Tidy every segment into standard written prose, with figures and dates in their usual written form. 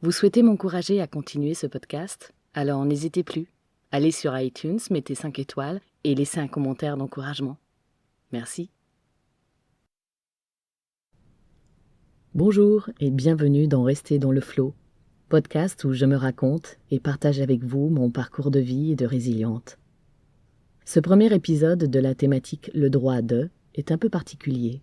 Vous souhaitez m'encourager à continuer ce podcast? Alors n'hésitez plus. Allez sur iTunes, mettez 5 étoiles et laissez un commentaire d'encouragement. Merci. Bonjour et bienvenue dans Rester dans le Flow, podcast où je me raconte et partage avec vous mon parcours de vie et de résiliente. Ce premier épisode de la thématique Le droit de est un peu particulier,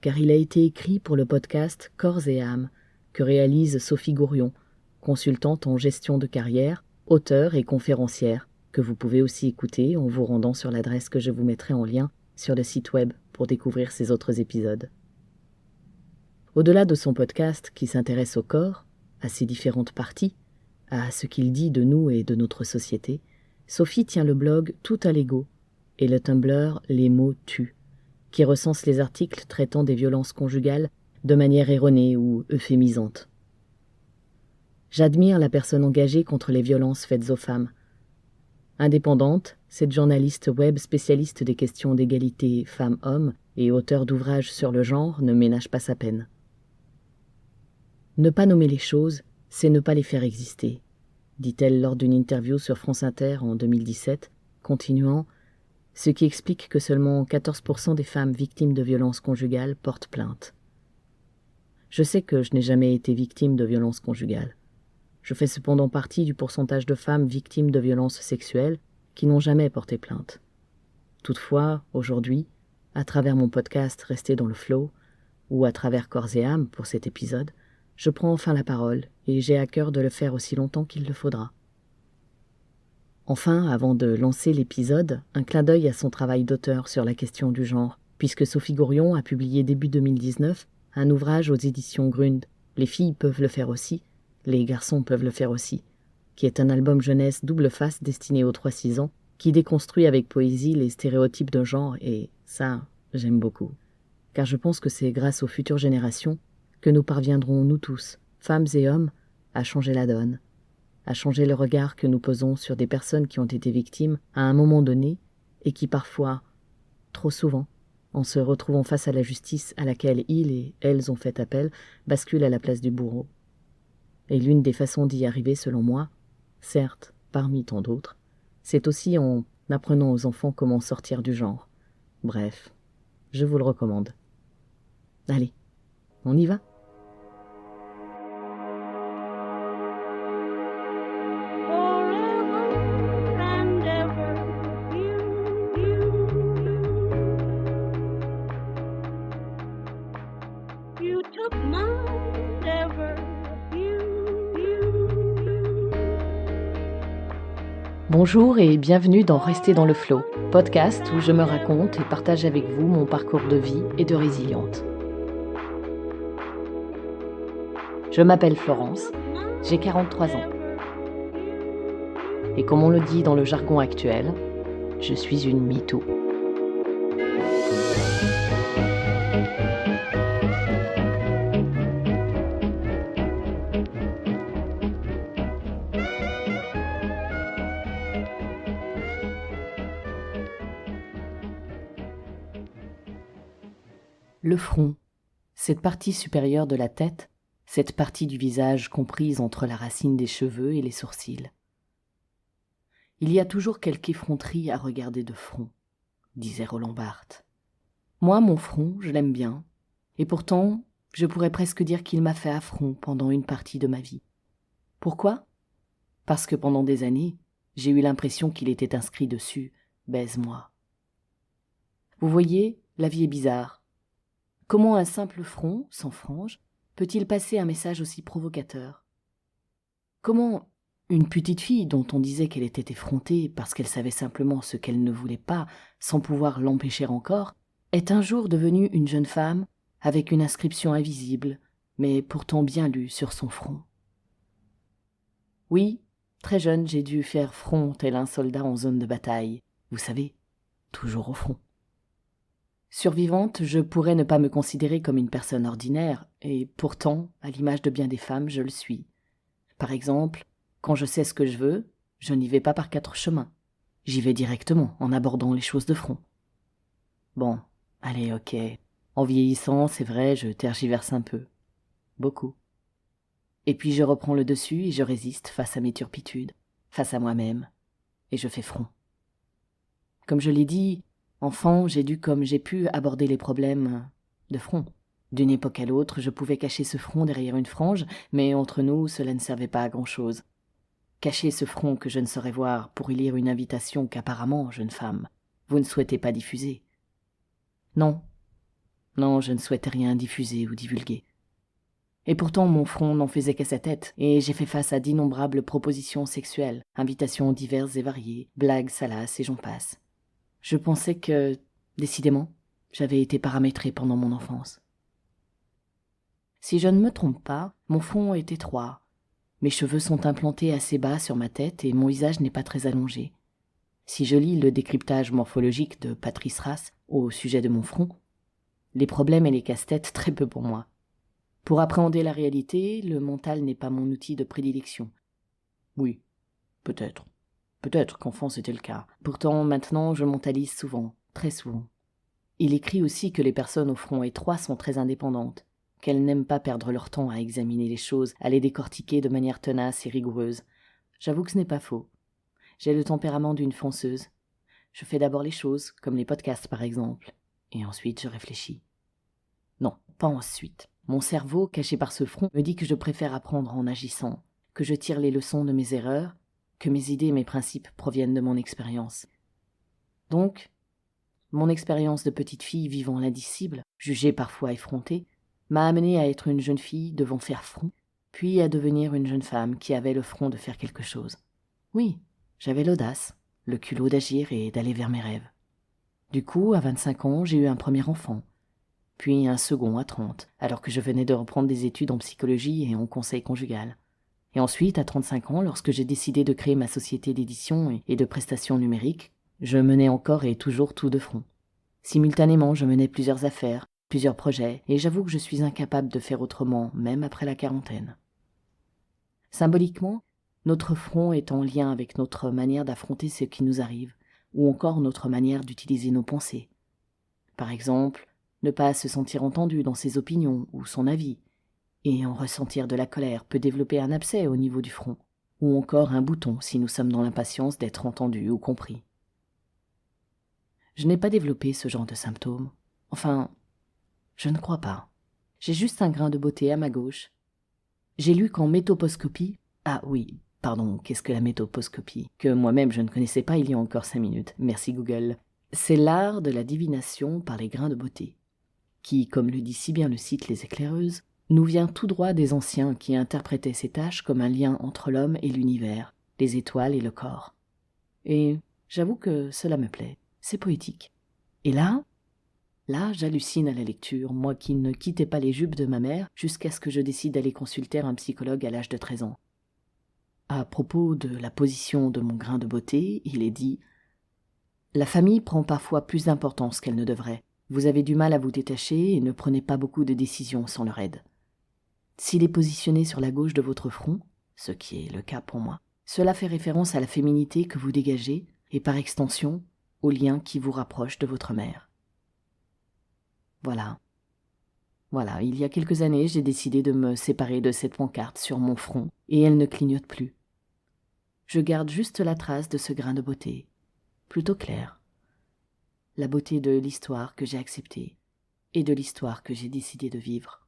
car il a été écrit pour le podcast Corps et âme, que réalise Sophie Gourion, consultante en gestion de carrière, auteure et conférencière, que vous pouvez aussi écouter en vous rendant sur l'adresse que je vous mettrai en lien sur le site web pour découvrir ses autres épisodes. Au-delà de son podcast qui s'intéresse au corps, à ses différentes parties, à ce qu'il dit de nous et de notre société, Sophie tient le blog Tout à l'ego et le Tumblr Les mots tuent, qui recense les articles traitant des violences conjugales de manière erronée ou euphémisante. J'admire la personne engagée contre les violences faites aux femmes. Indépendante, cette journaliste web spécialiste des questions d'égalité femmes-hommes et auteure d'ouvrages sur le genre ne ménage pas sa peine. Ne pas nommer les choses, c'est ne pas les faire exister, dit-elle lors d'une interview sur France Inter en 2017, continuant « Ce qui explique que seulement 14% des femmes victimes de violences conjugales portent plainte. » Je sais que je n'ai jamais été victime de violences conjugales. Je fais cependant partie du pourcentage de femmes victimes de violences sexuelles qui n'ont jamais porté plainte. Toutefois, aujourd'hui, à travers mon podcast Rester dans le Flow, ou à travers Corps et âme pour cet épisode, je prends enfin la parole et j'ai à cœur de le faire aussi longtemps qu'il le faudra. Enfin, avant de lancer l'épisode, un clin d'œil à son travail d'auteur sur la question du genre, puisque Sophie Gourion a publié début 2019 un ouvrage aux éditions Grund, Les filles peuvent le faire aussi, les garçons peuvent le faire aussi, qui est un album jeunesse double face destiné aux 3-6 ans, qui déconstruit avec poésie les stéréotypes de genre et ça, j'aime beaucoup. Car je pense que c'est grâce aux futures générations que nous parviendrons, nous tous, femmes et hommes, à changer la donne, à changer le regard que nous posons sur des personnes qui ont été victimes à un moment donné et qui parfois, trop souvent, en se retrouvant face à la justice à laquelle ils et elles ont fait appel, basculent à la place du bourreau. Et l'une des façons d'y arriver, selon moi, certes, parmi tant d'autres, c'est aussi en apprenant aux enfants comment sortir du genre. Bref, je vous le recommande. Allez, on y va ? Bonjour et bienvenue dans Rester dans le Flow, podcast où je me raconte et partage avec vous mon parcours de vie et de résiliente. Je m'appelle Florence, j'ai 43 ans. Et comme on le dit dans le jargon actuel, je suis une MeToo. Le front, cette partie supérieure de la tête, cette partie du visage comprise entre la racine des cheveux et les sourcils. Il y a toujours quelque effronterie à regarder de front, disait Roland Barthes. Moi, mon front, je l'aime bien, et pourtant, je pourrais presque dire qu'il m'a fait affront pendant une partie de ma vie. Pourquoi ? Parce que pendant des années, j'ai eu l'impression qu'il était inscrit dessus « baise-moi ». Vous voyez, la vie est bizarre. Comment un simple front, sans frange, peut-il passer un message aussi provocateur ? Comment une petite fille dont on disait qu'elle était effrontée parce qu'elle savait simplement ce qu'elle ne voulait pas, sans pouvoir l'empêcher encore, est un jour devenue une jeune femme avec une inscription invisible, mais pourtant bien lue sur son front ? Oui, très jeune, j'ai dû faire front tel un soldat en zone de bataille. Vous savez, toujours au front. Survivante, je pourrais ne pas me considérer comme une personne ordinaire, et pourtant, à l'image de bien des femmes, je le suis. Par exemple, quand je sais ce que je veux, je n'y vais pas par 4 chemins. J'y vais directement, en abordant les choses de front. Bon, allez, ok. En vieillissant, c'est vrai, je tergiverse un peu. Beaucoup. Et puis je reprends le dessus et je résiste face à mes turpitudes, face à moi-même, et je fais front. Comme je l'ai dit, enfant, j'ai dû comme j'ai pu aborder les problèmes de front. D'une époque à l'autre, je pouvais cacher ce front derrière une frange, mais entre nous, cela ne servait pas à grand-chose. Cacher ce front que je ne saurais voir pour y lire une invitation qu'apparemment, jeune femme, vous ne souhaitez pas diffuser. Non, non, je ne souhaitais rien diffuser ou divulguer. Et pourtant mon front n'en faisait qu'à sa tête, et j'ai fait face à d'innombrables propositions sexuelles, invitations diverses et variées, blagues salaces et j'en passe. Je pensais que, décidément, j'avais été paramétré pendant mon enfance. Si je ne me trompe pas, mon front est étroit. Mes cheveux sont implantés assez bas sur ma tête et mon visage n'est pas très allongé. Si je lis le décryptage morphologique de Patrice Rass au sujet de mon front, les problèmes et les casse-têtes très peu pour moi. Pour appréhender la réalité, le mental n'est pas mon outil de prédilection. Oui, peut-être. Peut-être qu'enfant c'était le cas. Pourtant, maintenant, je mentalise souvent, très souvent. Il écrit aussi que les personnes au front étroit sont très indépendantes, qu'elles n'aiment pas perdre leur temps à examiner les choses, à les décortiquer de manière tenace et rigoureuse. J'avoue que ce n'est pas faux. J'ai le tempérament d'une fonceuse. Je fais d'abord les choses, comme les podcasts par exemple, et ensuite je réfléchis. Non, pas ensuite. Mon cerveau, caché par ce front, me dit que je préfère apprendre en agissant, que je tire les leçons de mes erreurs, que mes idées et mes principes proviennent de mon expérience. Donc, mon expérience de petite fille vivant l'indicible, jugée parfois effrontée, m'a amenée à être une jeune fille devant faire front, puis à devenir une jeune femme qui avait le front de faire quelque chose. Oui, j'avais l'audace, le culot d'agir et d'aller vers mes rêves. Du coup, à 25 ans, j'ai eu un premier enfant, puis un second à 30, alors que je venais de reprendre des études en psychologie et en conseil conjugal. Et ensuite, à 35 ans, lorsque j'ai décidé de créer ma société d'édition et de prestations numériques, je menais encore et toujours tout de front. Simultanément, je menais plusieurs affaires, plusieurs projets, et j'avoue que je suis incapable de faire autrement, même après la quarantaine. Symboliquement, notre front est en lien avec notre manière d'affronter ce qui nous arrive, ou encore notre manière d'utiliser nos pensées. Par exemple, ne pas se sentir entendu dans ses opinions ou son avis, et en ressentir de la colère peut développer un abcès au niveau du front, ou encore un bouton si nous sommes dans l'impatience d'être entendus ou compris. Je n'ai pas développé ce genre de symptômes. Enfin, je ne crois pas. J'ai juste un grain de beauté à ma gauche. J'ai lu qu'en métoposcopie... Ah oui, pardon, qu'est-ce que la métoposcopie? Que moi-même je ne connaissais pas il y a encore 5 minutes. Merci Google. C'est l'art de la divination par les grains de beauté, qui, comme le dit si bien le site Les Éclaireuses, nous vient tout droit des anciens qui interprétaient ces tâches comme un lien entre l'homme et l'univers, les étoiles et le corps. Et j'avoue que cela me plaît, c'est poétique. Et là, j'hallucine à la lecture, moi qui ne quittais pas les jupes de ma mère jusqu'à ce que je décide d'aller consulter un psychologue à l'âge de 13 ans. À propos de la position de mon grain de beauté, il est dit « La famille prend parfois plus d'importance qu'elle ne devrait. Vous avez du mal à vous détacher et ne prenez pas beaucoup de décisions sans leur aide. S'il est positionné sur la gauche de votre front, ce qui est le cas pour moi, cela fait référence à la féminité que vous dégagez et par extension au lien qui vous rapproche de votre mère. Voilà, il y a quelques années, j'ai décidé de me séparer de cette pancarte sur mon front et elle ne clignote plus. Je garde juste la trace de ce grain de beauté, plutôt clair. La beauté de l'histoire que j'ai acceptée et de l'histoire que j'ai décidé de vivre.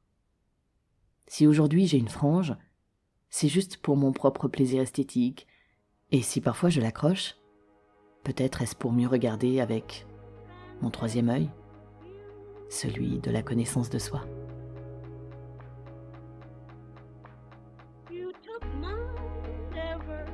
Si aujourd'hui j'ai une frange, c'est juste pour mon propre plaisir esthétique, et si parfois je l'accroche, peut-être est-ce pour mieux regarder avec mon troisième œil, celui de la connaissance de soi. You took my never